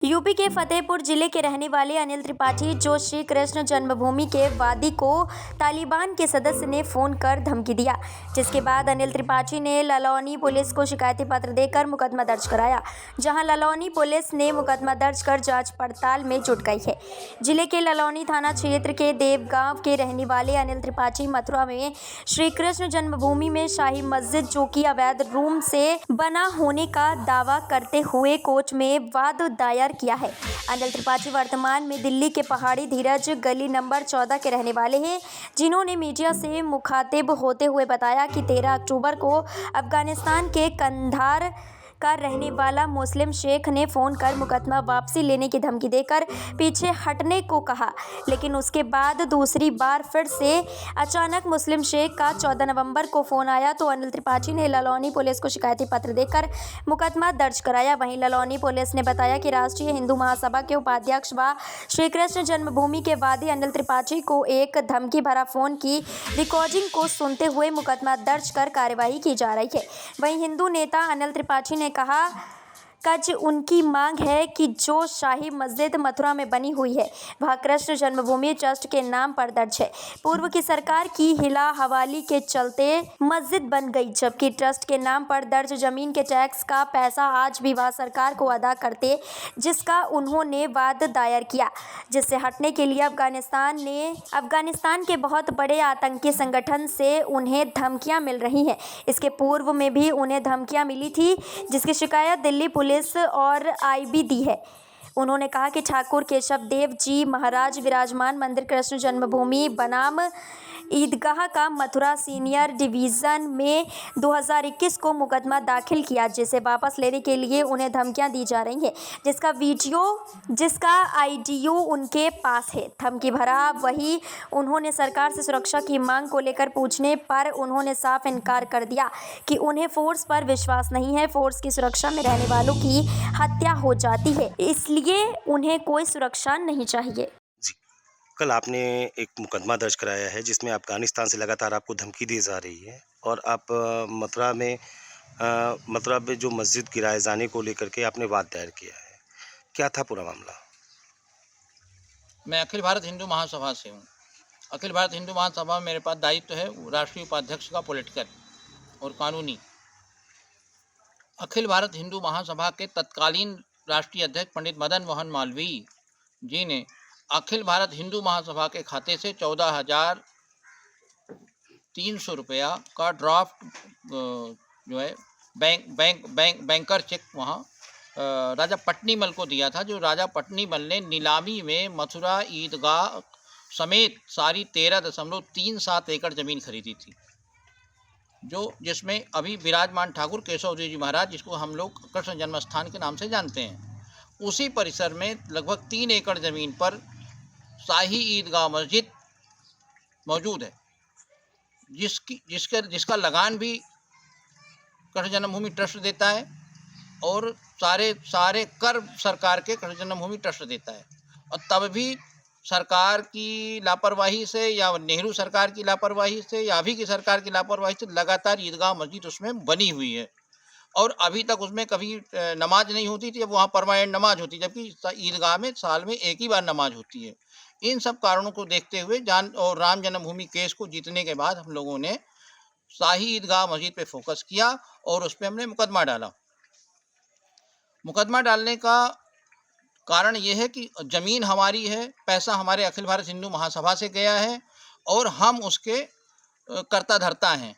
UP के फतेहपुर जिले के रहने वाले अनिल त्रिपाठी, जो श्री कृष्ण जन्मभूमि के वादी को तालिबान के सदस्य ने फोन कर धमकी दिया, जिसके बाद अनिल त्रिपाठी ने ललौनी पुलिस को शिकायती पत्र देकर मुकदमा दर्ज कराया, जहां ललौनी पुलिस ने मुकदमा दर्ज कर जांच पड़ताल में जुट गई है। जिले के ललौनी थाना क्षेत्र के देवगांव के रहने वाले अनिल त्रिपाठी मथुरा में श्री कृष्ण जन्मभूमि में शाही मस्जिद, जो कि अवैध रूप से बना होने का दावा करते हुए कोर्ट में वाद दायर किया है। अनिल त्रिपाठी वर्तमान में दिल्ली के पहाड़ी धीरज गली नंबर 14 के रहने वाले हैं, जिन्होंने मीडिया से मुखातिब होते हुए बताया कि 13 अक्टूबर को अफगानिस्तान के कंधार का रहने वाला मुस्लिम शेख ने फ़ोन कर मुकदमा वापसी लेने की धमकी देकर पीछे हटने को कहा, लेकिन उसके बाद दूसरी बार फिर से अचानक मुस्लिम शेख का 14 नवंबर को फ़ोन आया तो अनिल त्रिपाठी ने ललौनी पुलिस को शिकायती पत्र देकर मुकदमा दर्ज कराया। वहीं ललौनी पुलिस ने बताया कि राष्ट्रीय हिंदू महासभा के उपाध्यक्ष व श्री कृष्ण जन्मभूमि के वादी अनिल त्रिपाठी को एक धमकी भरा फ़ोन की रिकॉर्डिंग को सुनते हुए मुकदमा दर्ज कर कार्रवाई की जा रही है। वहीं हिंदू नेता अनिल त्रिपाठी ने कहा कज उनकी मांग है कि जो शाही मस्जिद मथुरा में बनी हुई है वह कृष्ण जन्मभूमि ट्रस्ट के नाम पर दर्ज है। पूर्व की सरकार की हिला हवाली के चलते मस्जिद बन गई, जबकि ट्रस्ट के नाम पर दर्ज जमीन के टैक्स का पैसा आज भी वह सरकार को अदा करते, जिसका उन्होंने वाद दायर किया, जिससे हटने के लिए अफगानिस्तान के बहुत बड़े आतंकी संगठन से उन्हें धमकियां मिल रही हैं। इसके पूर्व में भी उन्हें धमकियां मिली थी, जिसकी शिकायत दिल्ली पुलिस और आईबी दी है। उन्होंने कहा कि ठाकुर केशव देव जी महाराज विराजमान मंदिर कृष्ण जन्मभूमि बनाम ईदगाह का मथुरा सीनियर डिवीज़न में 2021 को मुकदमा दाखिल किया, जिसे वापस लेने के लिए उन्हें धमकियां दी जा रही हैं, जिसका आईडियो उनके पास है। धमकी भरा वही उन्होंने सरकार से सुरक्षा की मांग को लेकर पूछने पर उन्होंने साफ इनकार कर दिया कि उन्हें फोर्स पर विश्वास नहीं है। फोर्स की सुरक्षा में रहने वालों की हत्या हो जाती है, इसलिए उन्हें कोई सुरक्षा नहीं चाहिए। कल आपने एक मुकदमा दर्ज कराया है जिसमें अफ़गानिस्तान से लगातार आपको धमकी दी जा रही है और आप मथुरा में जो मस्जिद गिराए जाने को लेकर के आपने वाद दायर किया है। क्या था पूरा मामला? मैं अखिल भारत हिंदू महासभा से हूँ। अखिल भारत हिंदू महासभा में मेरे पास दायित्व है राष्ट्रीय उपाध्यक्ष का पॉलिटिकल और कानूनी। अखिल भारत हिंदू महासभा के तत्कालीन राष्ट्रीय अध्यक्ष पंडित मदन मोहन मालवीय जी ने अखिल भारत हिंदू महासभा के खाते से 14,300 रुपया का ड्राफ्ट जो है बैंकर चेक वहाँ राजा पट्नीमल को दिया था, जो राजा पट्नीमल ने नीलामी में मथुरा ईदगाह समेत सारी 13.37 एकड़ ज़मीन खरीदी थी, जिसमें अभी विराजमान ठाकुर केशव देव जी महाराज, जिसको हम लोग कृष्ण जन्मस्थान के नाम से जानते हैं, उसी परिसर में लगभग 3 एकड़ ज़मीन पर शाही ईदगाह मस्जिद मौजूद है, जिसका लगान भी कृष्ण जन्मभूमि ट्रस्ट देता है और सारे कर सरकार के कृष्ण जन्मभूमि ट्रस्ट देता है। और तब भी सरकार की लापरवाही से या नेहरू सरकार की लापरवाही से या अभी की सरकार की लापरवाही से लगातार ईदगाह मस्जिद उसमें बनी हुई है और अभी तक उसमें कभी नमाज नहीं होती थी। अब वहाँ परमानेंट नमाज होती है, जबकि ईदगाह में साल में एक ही बार नमाज होती है। इन सब कारणों को देखते हुए और राम जन्मभूमि केस को जीतने के बाद हम लोगों ने शाही ईदगाह मस्जिद पे फोकस किया और उस पर हमने मुकदमा डाला। मुकदमा डालने का कारण ये है कि ज़मीन हमारी है, पैसा हमारे अखिल भारत हिंदू महासभा से गया है और हम उसके कर्ता धर्ता हैं।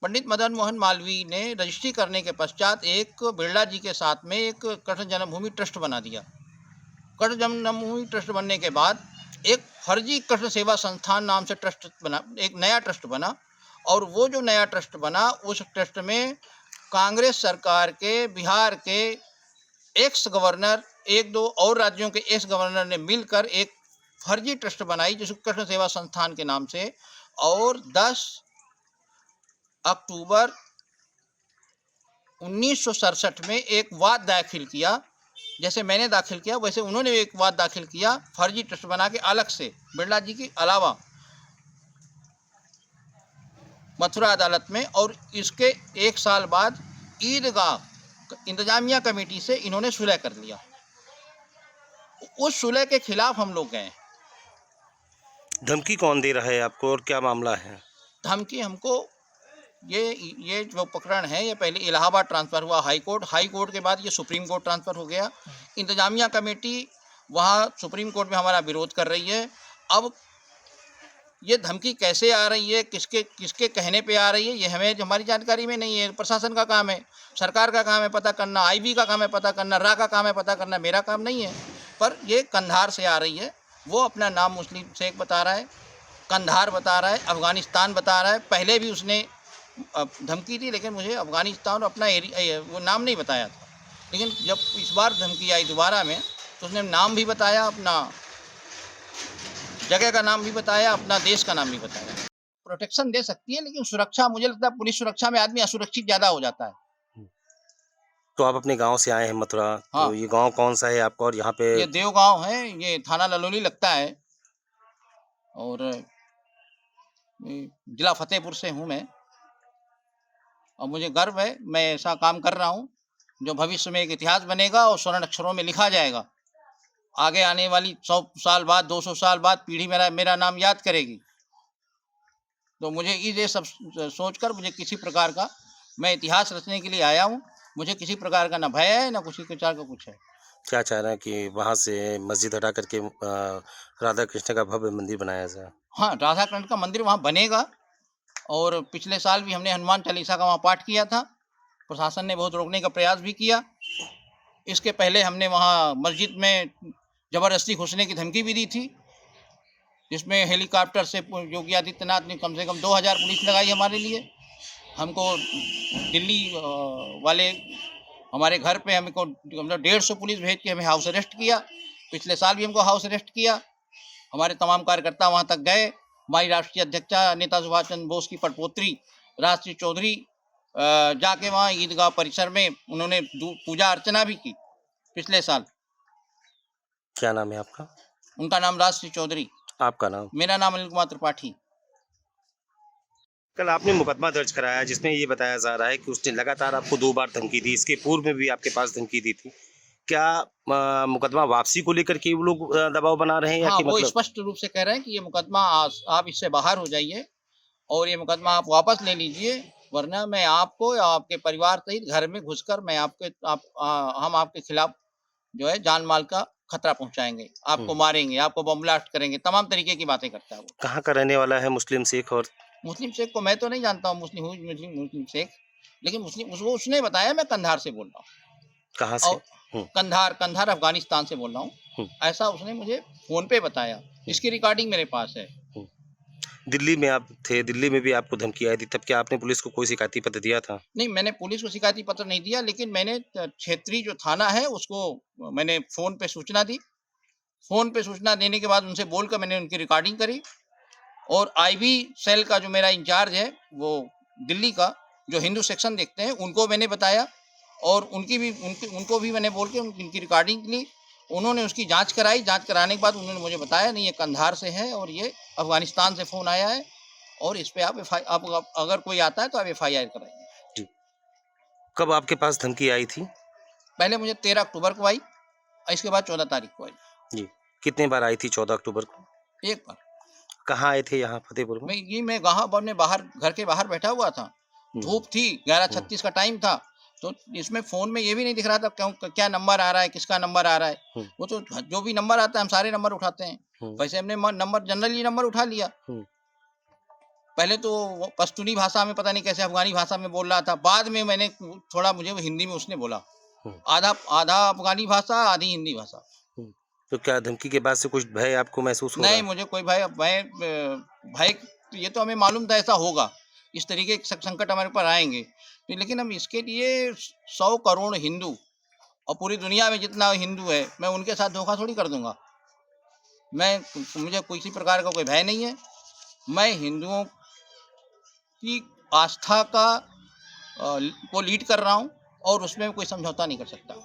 पंडित मदन मोहन मालवीय ने रजिस्ट्री करने के पश्चात एक बिरला जी के साथ में एक कृष्ण जन्मभूमि ट्रस्ट बना दिया। कृष्ण जन्मभूमि ट्रस्ट बनने के बाद एक फर्जी कृष्ण सेवा संस्थान नाम से ट्रस्ट बना, एक नया ट्रस्ट बना और वो जो नया ट्रस्ट बना उस ट्रस्ट में कांग्रेस सरकार के बिहार के एक्स गवर्नर, 1-2 और राज्यों के एक्स गवर्नर ने मिलकर एक फर्जी ट्रस्ट बनाई जिसको कृष्ण सेवा संस्थान के नाम से, और 10 अक्टूबर 1967 में एक वाद दाखिल किया। जैसे मैंने दाखिल किया वैसे उन्होंने एक वाद दाखिल किया फर्जी ट्रस्ट बना के अलग से बिरला जी के अलावा मथुरा अदालत में, और इसके 1 साल बाद ईदगाह इंतजामिया कमेटी से इन्होंने सुलह कर लिया। उस सुलह के खिलाफ हम लोग गए। धमकी कौन दे रहा है आपको और क्या मामला है? धमकी हमको ये जो प्रकरण है ये पहले इलाहाबाद ट्रांसफ़र हुआ हाई कोर्ट के बाद ये सुप्रीम कोर्ट ट्रांसफ़र हो गया। इंतजामिया कमेटी वहाँ सुप्रीम कोर्ट में हमारा विरोध कर रही है। अब ये धमकी कैसे आ रही है, किसके कहने पे आ रही है, ये हमें हमारी जानकारी में नहीं है। प्रशासन का काम है, सरकार का काम है पता करना, आईबी का काम है पता करना, रा का काम है पता करना, मेरा काम नहीं है। पर ये कंधार से आ रही है। वो अपना नाम मुस्लिम शेख बता रहा है, कंधार बता रहा है, अफ़गानिस्तान बता रहा है। पहले भी उसने धमकी दी, लेकिन मुझे अफ़गानिस्तान और अपना एरिया वो नाम नहीं बताया था। लेकिन जब इस बार धमकी आई दोबारा में, तो उसने नाम भी बताया, अपना जगह का नाम भी बताया, अपना देश का नाम भी बताया। प्रोटेक्शन दे सकती है, लेकिन सुरक्षा, मुझे लगता है पुलिस सुरक्षा में आदमी असुरक्षित ज़्यादा हो जाता है। तो आप अपने गांव से आए हैं मथुरा, हाँ। तो ये गांव कौन सा है आपका और यहाँ पे? ये देवगाँव है, ये थाना ललोली लगता है और जिला फतेहपुर से हूँ मैं। और मुझे गर्व है, मैं ऐसा काम कर रहा हूँ जो भविष्य में एक इतिहास बनेगा और स्वर्ण अक्षरों में लिखा जाएगा। आगे आने वाली 100 साल बाद, 200 साल बाद पीढ़ी मेरा नाम याद करेगी। तो मुझे ये सब सोचकर मुझे किसी प्रकार का, मैं इतिहास रचने के लिए आया हूँ। मुझे किसी प्रकार का ना भय है, ना किसी प्रकार का कुछ है। क्या चाह रहे हैं कि वहाँ से मस्जिद हटा करके राधा कृष्ण का भव्य मंदिर बनाया जाए? हाँ, राधा कृष्ण का मंदिर वहाँ बनेगा और पिछले साल भी हमने हनुमान चालीसा का वहाँ पाठ किया था। प्रशासन ने बहुत रोकने का प्रयास भी किया। इसके पहले हमने वहाँ मस्जिद में ज़बरदस्ती घुसने की धमकी भी दी थी, जिसमें हेलीकॉप्टर से योगी आदित्यनाथ ने कम से कम 2000 पुलिस लगाई हमारे लिए। हमको दिल्ली वाले हमारे घर पे हमको 150 पुलिस भेज के हमें हाउस अरेस्ट किया। पिछले साल भी हमको हाउस अरेस्ट किया। हमारे तमाम कार्यकर्ता वहाँ तक गए। हमारी राष्ट्रीय अध्यक्षा नेता सुभाष चंद्र बोस की पड़पोत्री राष्ट्रीय चौधरी जाके वहाँ ईदगाह परिसर में उन्होंने पूजा अर्चना भी की पिछले साल। क्या नाम है आपका? उनका नाम राष्ट्रीय चौधरी। आपका नाम? मेरा नाम अनिल कुमार त्रिपाठी। कल आपने मुकदमा दर्ज कराया जिसमें ये बताया जा रहा है कि उसने लगातार आपको 2 बार धमकी दी, इसके पूर्व में भी आपके पास धमकी दी थी। क्या मुकदमा वापसी को लेकर के वो लोग दबाव बना रहे हैं या हाँ, कि वो मतलब? स्पष्ट रूप से कह रहे हैं कि ये मुकदमा आप इससे बाहर हो जाइए और ये मुकदमा आप वापस ले लीजिए, वरना मैं आपको या आपके परिवार सहित घर में घुसकर मैं हम आपके खिलाफ जो है जान माल का खतरा पहुंचाएंगे, आपको मारेंगे, आपको बम ब्लास्ट करेंगे, तमाम तरीके की बातें करता है वो। कहाँ का रहने वाला है मुस्लिम शेख? और मुस्लिम शेख को मैं तो नहीं जानता हूँ, मुस्लिम शेख, लेकिन उसने बताया मैं कंधार से बोल रहा हूँ। कहाँ से? और कंधार अफगानिस्तान से बोल रहा हूँ, ऐसा उसने मुझे फोन पे बताया। इसकी रिकॉर्डिंग मेरे पास है। दिल्ली में आप थे, दिल्ली में भी आपको धमकी आई थी, तब क्या आपने पुलिस को कोई शिकायती पत्र दिया था? नहीं, मैंने पुलिस को शिकायती पत्र नहीं दिया, लेकिन मैंने क्षेत्रीय जो थाना है उसको मैंने फ़ोन पे सूचना दी। फ़ोन पे सूचना देने के बाद उनसे बोलकर मैंने उनकी रिकॉर्डिंग करी और आईबी सेल का जो मेरा इंचार्ज है, वो दिल्ली का, जो हिंदू सेक्शन देखते हैं, उनको मैंने बताया और उनको भी मैंने बोल के उनकी रिकॉर्डिंग ली। उन्होंने उसकी जाँच कराई। जाँच कराने के बाद उन्होंने मुझे बताया नहीं, ये कंधार से है और ये अफ़गानिस्तान से फ़ोन आया है और इस पे आप अगर कोई आता है तो आप FIR कराइए। जी। कब आपके पास धमकी आई थी? पहले मुझे 13 अक्टूबर को आई और इसके बाद 14 तारीख को आई। जी। कितने बार आई थी 14 अक्टूबर को? एक बार। कहाँ आए थे यहाँ फतेहपुर में? मैं कहाँ अपने बाहर, घर के बाहर बैठा हुआ था। धूप थी, 11:36 का टाइम था, तो इसमें फ़ोन में ये भी नहीं दिख रहा था क्या नंबर आ रहा है, किसका नंबर आ रहा है। वो तो जो भी नंबर आता है हम सारे नंबर उठाते हैं। वैसे हमने जनरली नंबर उठा लिया। पहले तो वो पश्तूनी भाषा में, पता नहीं कैसे अफ़गानी भाषा में बोल रहा था। बाद में मैंने थोड़ा, मुझे हिंदी में उसने बोला। आधा अफ़गानी भाषा, आधी हिंदी भाषा। तो क्या धमकी के बाद से कुछ भय आपको महसूस हो रहा है? नहीं, मुझे कोई भय ये तो हमें मालूम था ऐसा होगा। इस तरीके के संकट हमारे ऊपर आएँगे। तो लेकिन हम इसके लिए 100 करोड़ हिंदू और पूरी दुनिया में जितना हिंदू है, मैं उनके साथ धोखा थोड़ी कर दूँगा। मुझे किसी प्रकार का कोई भय नहीं है। मैं हिंदुओं की आस्था को लीड कर रहा हूँ और उसमें कोई समझौता नहीं कर सकता।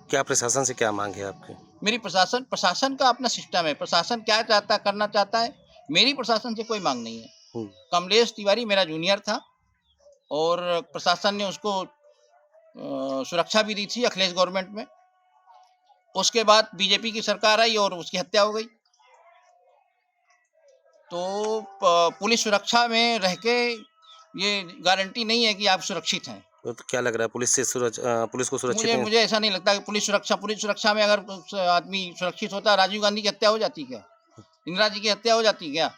क्या प्रशासन से क्या मांग है आपकी? मेरी प्रशासन का अपना सिस्टम है। प्रशासन क्या करना चाहता है, मेरी प्रशासन से कोई मांग नहीं है। कमलेश तिवारी मेरा जूनियर था और प्रशासन ने उसको सुरक्षा भी दी थी अखिलेश गवर्नमेंट में। उसके बाद बीजेपी की सरकार आई और उसकी हत्या हो गई। तो पुलिस सुरक्षा में रह के ये गारंटी नहीं है कि आप सुरक्षित हैं। तो क्या लग रहा है पुलिस को सुरक्षित मुझे नहीं? मुझे ऐसा नहीं लगता कि पुलिस सुरक्षा में अगर आदमी सुरक्षित होता, राजीव गांधी की हत्या हो जाती क्या? इंदिरा जी की हत्या हो जाती क्या?